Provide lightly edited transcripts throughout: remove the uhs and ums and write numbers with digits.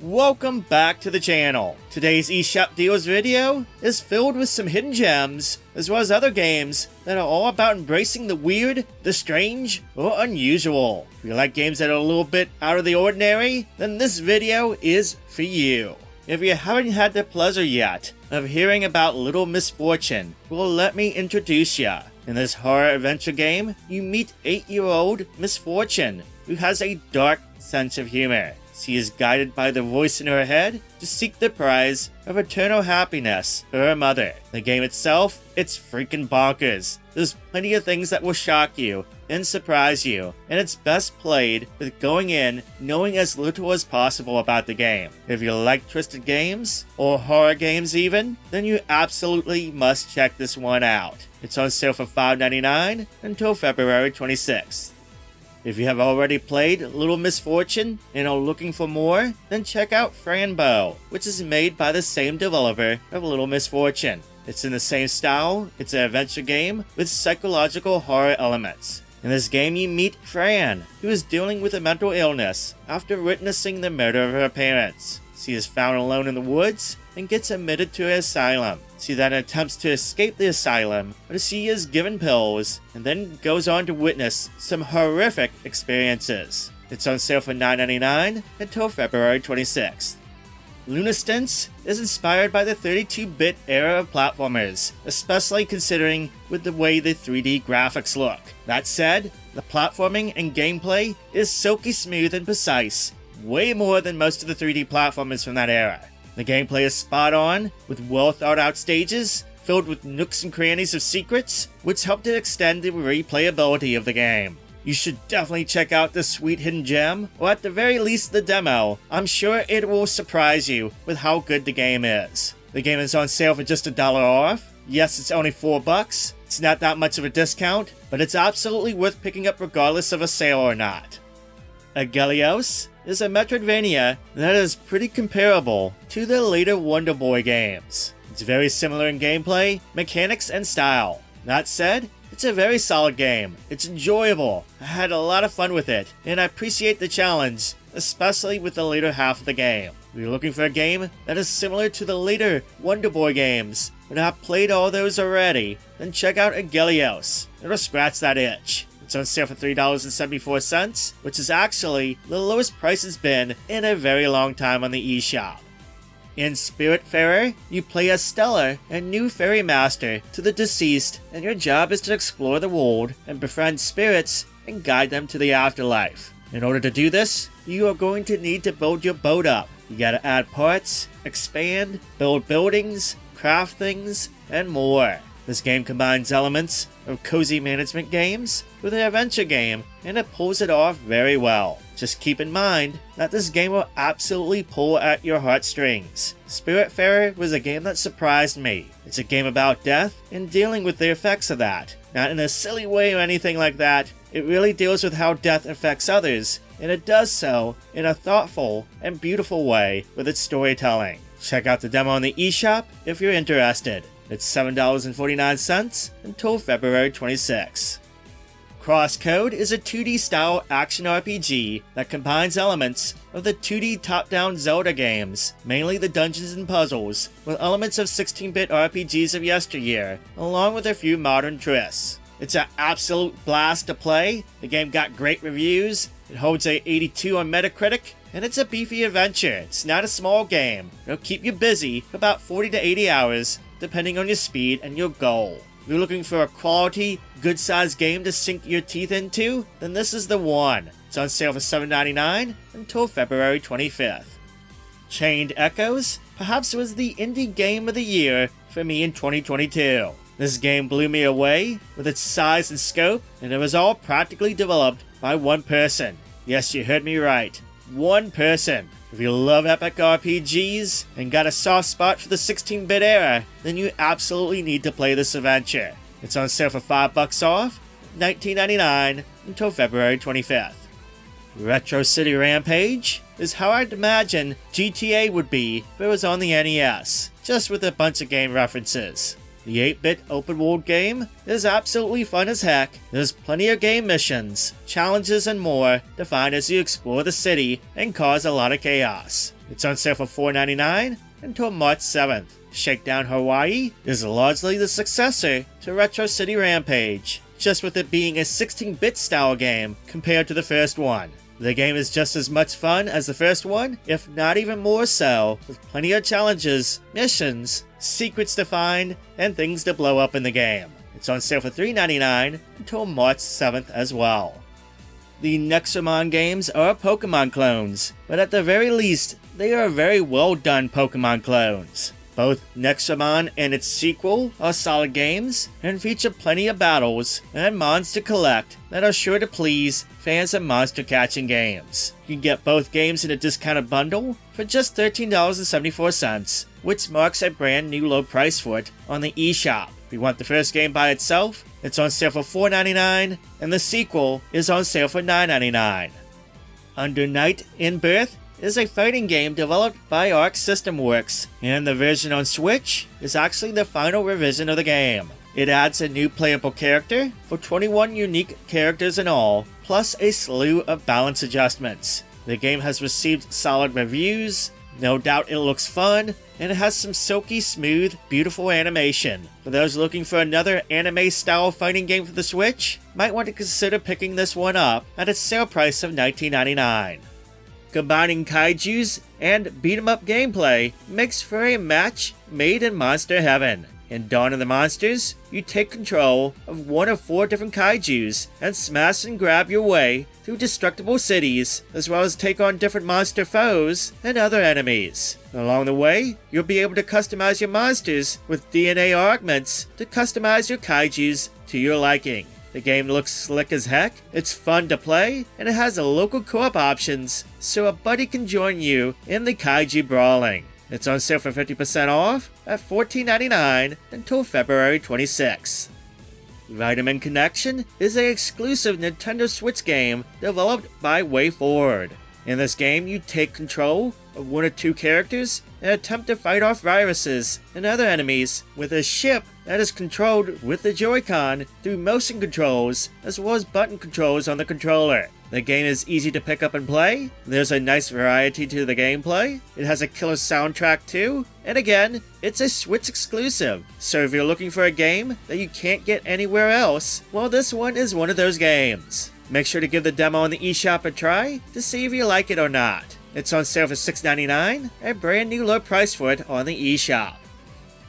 Welcome back to the channel. Today's eShop Deals video is filled with some hidden gems, as well as other games that are all about embracing the weird, the strange, or unusual. If you like games that are a little bit out of the ordinary, then this video is for you. If you haven't had the pleasure yet of hearing about Little Misfortune, well, let me introduce ya. In this horror adventure game, you meet 8-year-old Misfortune, who has a dark sense of humor. She is guided by the voice in her head to seek the prize of eternal happiness for her mother. The game itself, it's freaking bonkers. There's plenty of things that will shock you and surprise you, and it's best played with going in knowing as little as possible about the game. If you like twisted games, or horror games even, then you absolutely must check this one out. It's on sale for $5.99 until February 26th. If you have already played Little Misfortune and are looking for more, then check out Fran Bow, which is made by the same developer of Little Misfortune. It's in the same style, it's an adventure game with psychological horror elements. In this game you meet Fran, who is dealing with a mental illness after witnessing the murder of her parents. She is found alone in the woods and gets admitted to an asylum. She then attempts to escape the asylum, but she is given pills and then goes on to witness some horrific experiences. It's on sale for $9.99 until February 26th. Lunistice is inspired by the 32-bit era of platformers, especially considering with the way the 3D graphics look. That said, the platforming and gameplay is silky smooth and precise, way more than most of the 3D platformers from that era. The gameplay is spot on, with well thought out stages, filled with nooks and crannies of secrets, which help to extend the replayability of the game. You should definitely check out this sweet hidden gem, or at the very least the demo. I'm sure it will surprise you with how good the game is. The game is on sale for just $1 off. Yes, it's only $4. It's not that much of a discount, but it's absolutely worth picking up regardless of a sale or not. Aggelos is a Metroidvania that is pretty comparable to the later Wonder Boy games. It's very similar in gameplay, mechanics, and style. That said, it's a very solid game. It's enjoyable. I had a lot of fun with it, and I appreciate the challenge, especially with the later half of the game. If you're looking for a game that is similar to the later Wonder Boy games, but have played all those already, then check out Aggelos. It'll scratch that itch. It's on sale for $3.74, which is actually the lowest price has been in a very long time on the eShop. In Spiritfarer, you play as Stellar, a new fairy master to the deceased, and your job is to explore the world and befriend spirits and guide them to the afterlife. In order to do this, you are going to need to build your boat up. You gotta add parts, expand, build buildings, craft things, and more. This game combines elements of cozy management games with an adventure game, and it pulls it off very well. Just keep in mind that this game will absolutely pull at your heartstrings. Spiritfarer was a game that surprised me. It's a game about death and dealing with the effects of that. Not in a silly way or anything like that, it really deals with how death affects others, and it does so in a thoughtful and beautiful way with its storytelling. Check out the demo on the eShop if you're interested. It's $7.49 until February 26. Crosscode is a 2D style action RPG that combines elements of the 2D top-down Zelda games, mainly the dungeons and puzzles, with elements of 16-bit RPGs of yesteryear, along with a few modern twists. It's an absolute blast to play. The game got great reviews. It holds a 82 on Metacritic, and it's a beefy adventure. It's not a small game. It'll keep you busy for about 40 to 80 hours, depending on your speed and your goal. If you're looking for a quality, good-sized game to sink your teeth into, then this is the one. It's on sale for $7.99 until February 25th. Chained Echoes perhaps was the indie game of the year for me in 2022. This game blew me away with its size and scope, and it was all practically developed by one person. Yes, you heard me right. One person. If you love epic RPGs and got a soft spot for the 16-bit era, then you absolutely need to play this adventure. It's on sale for $5 off, $19.99 until February 25th. Retro City Rampage is how I'd imagine GTA would be if it was on the NES, just with a bunch of game references. The 8-bit open world game is absolutely fun as heck. There's plenty of game missions, challenges, and more to find as you explore the city and cause a lot of chaos. It's on sale for $4.99 until March 7th. Shakedown Hawaii is largely the successor to Retro City Rampage, just with it being a 16-bit style game compared to the first one. The game is just as much fun as the first one, if not even more so, with plenty of challenges, missions, secrets to find, and things to blow up in the game. It's on sale for $3.99 until March 7th as well. The Nexomon games are Pokemon clones, but at the very least, they are very well done Pokemon clones. Both Nexomon and its sequel are solid games and feature plenty of battles and mons to collect that are sure to please fans of monster catching games. You can get both games in a discounted bundle for just $13.74, which marks a brand new low price for it on the eShop. If you want the first game by itself, it's on sale for $4.99 and the sequel is on sale for $9.99. Under Night in Birth is a fighting game developed by Arc System Works, and the version on Switch is actually the final revision of the game. It adds a new playable character for 21 unique characters in all, plus a slew of balance adjustments. The game has received solid reviews, no doubt it looks fun, and it has some silky smooth, beautiful animation. For those looking for another anime-style fighting game for the Switch, might want to consider picking this one up at its sale price of $19.99. Combining kaijus and beat-em-up gameplay makes for a match made in monster heaven. In Dawn of the Monsters, you take control of one of 4 different kaijus and smash and grab your way through destructible cities, as well as take on different monster foes and other enemies. Along the way, you'll be able to customize your monsters with DNA augments to customize your kaijus to your liking. The game looks slick as heck, it's fun to play, and it has a local co-op options, so a buddy can join you in the kaiju brawling. It's on sale for 50% off at $14.99 until February 26th. Vitamin Connection is an exclusive Nintendo Switch game developed by WayForward. In this game, you take control of 1 or 2 characters and attempt to fight off viruses and other enemies with a ship that is controlled with the Joy-Con through motion controls as well as button controls on the controller. The game is easy to pick up and play, there's a nice variety to the gameplay, it has a killer soundtrack too, and again, it's a Switch exclusive, so if you're looking for a game that you can't get anywhere else, well, this one is one of those games. Make sure to give the demo on the eShop a try to see if you like it or not. It's on sale for $6.99, a brand new low price for it on the eShop.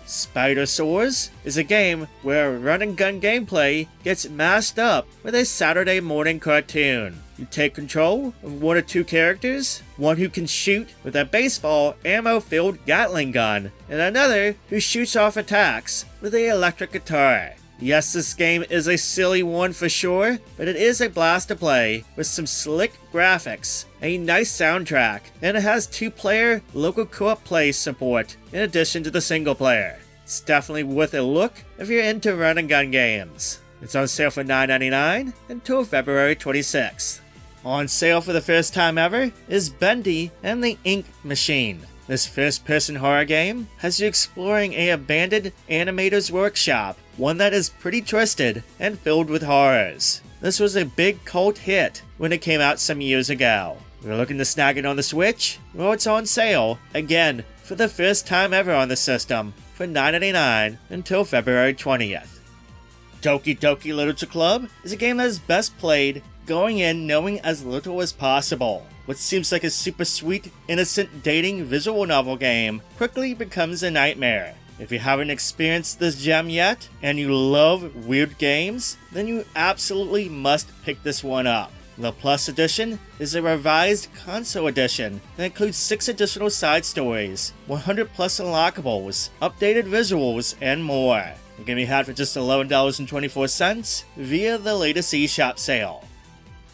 Spidersaurs is a game where run and gun gameplay gets mashed up with a Saturday morning cartoon. You take control of 1 or 2 characters, one who can shoot with a baseball ammo-filled Gatling gun, and another who shoots off attacks with an electric guitar. Yes, this game is a silly one for sure, but it is a blast to play with some slick graphics, a nice soundtrack, and it has 2-player local co-op play support in addition to the single player. It's definitely worth a look if you're into run and gun games. It's on sale for $9.99 until February 26th. On sale for the first time ever is Bendy and the Ink Machine. This first-person horror game has you exploring an abandoned animator's workshop, one that is pretty twisted and filled with horrors. This was a big cult hit when it came out some years ago. If you're looking to snag it on the Switch, well, it's on sale, again, for the first time ever on the system, for $9.99 until February 20th. Doki Doki Literature Club is a game that is best played going in knowing as little as possible. What seems like a super sweet, innocent dating visual novel game quickly becomes a nightmare. If you haven't experienced this gem yet, and you love weird games, then you absolutely must pick this one up. The Plus Edition is a revised console edition that includes 6 additional side stories, 100 plus unlockables, updated visuals, and more. It can be had for just $11.24 via the latest eShop sale.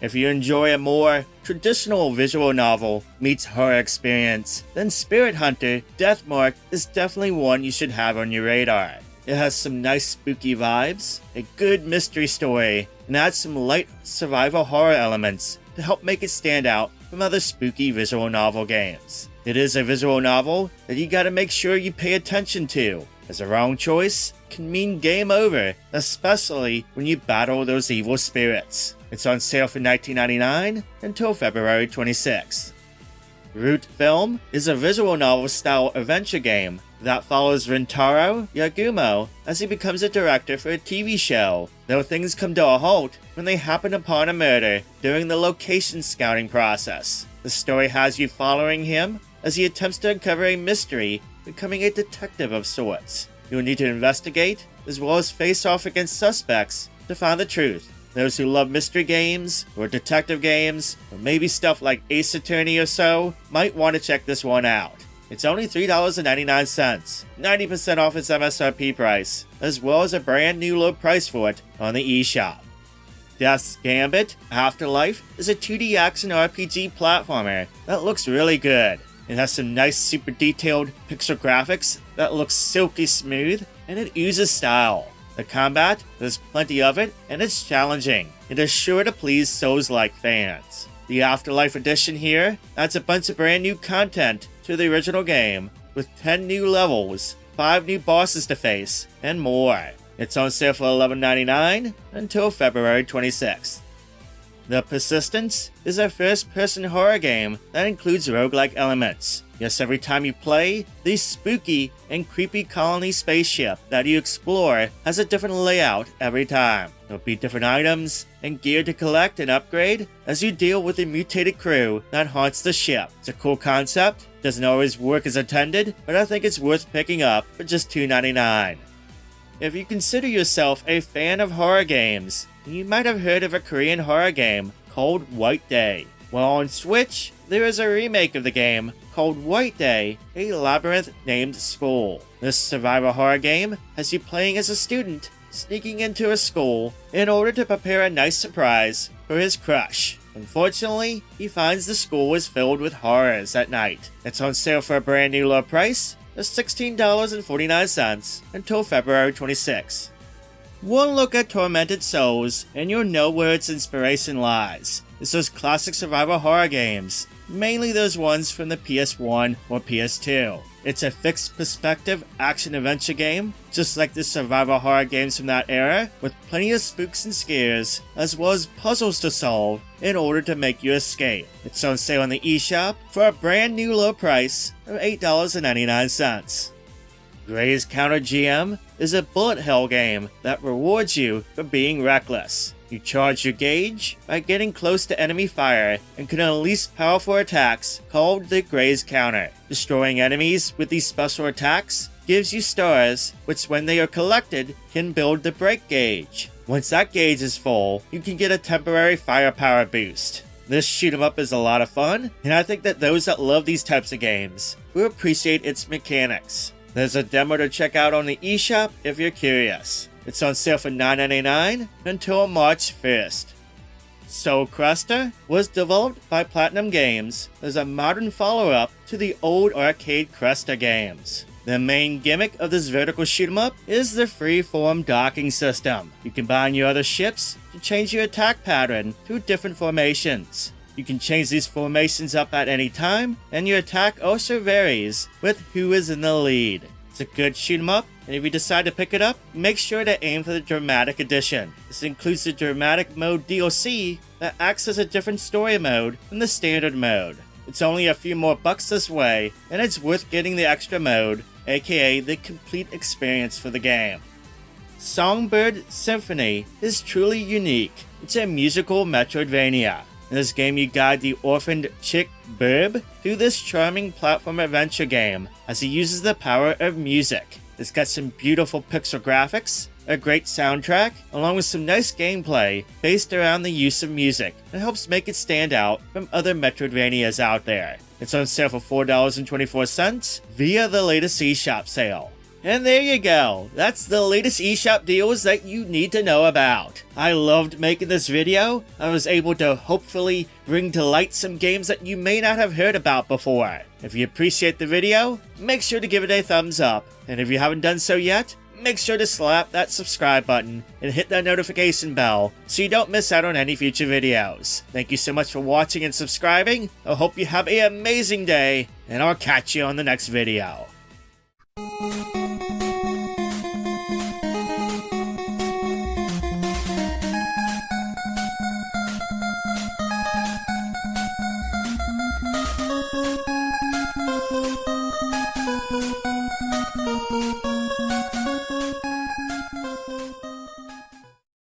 If you enjoy a more traditional visual novel meets horror experience, then Spirit Hunter Deathmark is definitely one you should have on your radar. It has some nice spooky vibes, a good mystery story, and adds some light survival horror elements to help make it stand out from other spooky visual novel games. It is a visual novel that you gotta make sure you pay attention to, as a wrong choice can mean game over, especially when you battle those evil spirits. It's on sale for $19.99 until February 26th. Root Film is a visual novel-style adventure game that follows Rintaro Yagumo as he becomes a director for a TV show, though things come to a halt when they happen upon a murder during the location scouting process. The story has you following him as he attempts to uncover a mystery, becoming a detective of sorts. You'll need to investigate, as well as face off against suspects to find the truth. Those who love mystery games, or detective games, or maybe stuff like Ace Attorney or so, might want to check this one out. It's only $3.99, 90% off its MSRP price, as well as a brand new low price for it on the eShop. Death's Gambit Afterlife is a 2D action RPG platformer that looks really good. It has some nice super detailed pixel graphics that looks silky smooth, and it oozes style. The combat, there's plenty of it, and it's challenging. It is sure to please Souls-like fans. The Afterlife edition here adds a bunch of brand new content to the original game, with 10 new levels, 5 new bosses to face, and more. It's on sale for $11.99 until February 26th. The Persistence is a first-person horror game that includes roguelike elements. Yes, every time you play, the spooky and creepy colony spaceship that you explore has a different layout every time. There'll be different items and gear to collect and upgrade as you deal with the mutated crew that haunts the ship. It's a cool concept, doesn't always work as intended, but I think it's worth picking up for just $2.99. If you consider yourself a fan of horror games, you might have heard of a Korean horror game called White Day. Well, on Switch, there is a remake of the game called White Day, a labyrinth named school. This survival horror game has you playing as a student, sneaking into a school in order to prepare a nice surprise for his crush. Unfortunately, he finds the school is filled with horrors at night. It's on sale for a brand new low price of $16.49 until February 26. One look at Tormented Souls, and you'll know where its inspiration lies. It's those classic survival horror games, mainly those ones from the PS1 or PS2. It's a fixed perspective action-adventure game, just like the survival horror games from that era, with plenty of spooks and scares, as well as puzzles to solve in order to make you escape. It's on sale on the eShop for a brand new low price of $8.99. Graze Counter GM is a bullet hell game that rewards you for being reckless. You charge your gauge by getting close to enemy fire and can unleash powerful attacks called the Graze Counter. Destroying enemies with these special attacks gives you stars, which when they are collected can build the break gauge. Once that gauge is full, you can get a temporary firepower boost. This shoot 'em up is a lot of fun, and I think that those that love these types of games will appreciate its mechanics. There's a demo to check out on the eShop if you're curious. It's on sale for $9.99 until March 1st. So CRESTA was developed by Platinum Games as a modern follow-up to the old arcade CRESTA games. The main gimmick of this vertical shoot-'em-up is the free-form docking system. You combine your other ships to change your attack pattern to different formations. You can change these formations up at any time, and your attack also varies with who is in the lead. It's a good shoot 'em up, and if you decide to pick it up, make sure to aim for the Dramatic Edition. This includes the Dramatic Mode DLC that acts as a different story mode than the standard mode. It's only a few more bucks this way, and it's worth getting the extra mode, aka the complete experience for the game. Songbird Symphony is truly unique. It's a musical Metroidvania. In this game, you guide the orphaned chick Burb through this charming platform adventure game as he uses the power of music. It's got some beautiful pixel graphics, a great soundtrack, along with some nice gameplay based around the use of music that helps make it stand out from other Metroidvanias out there. It's on sale for $4.24 via the latest eShop sale. And there you go, that's the latest eShop deals that you need to know about. I loved making this video. I was able to hopefully bring to light some games that you may not have heard about before. If you appreciate the video, make sure to give it a thumbs up. And if you haven't done so yet, make sure to slap that subscribe button and hit that notification bell so you don't miss out on any future videos. Thank you so much for watching and subscribing. I hope you have an amazing day, and I'll catch you on the next video.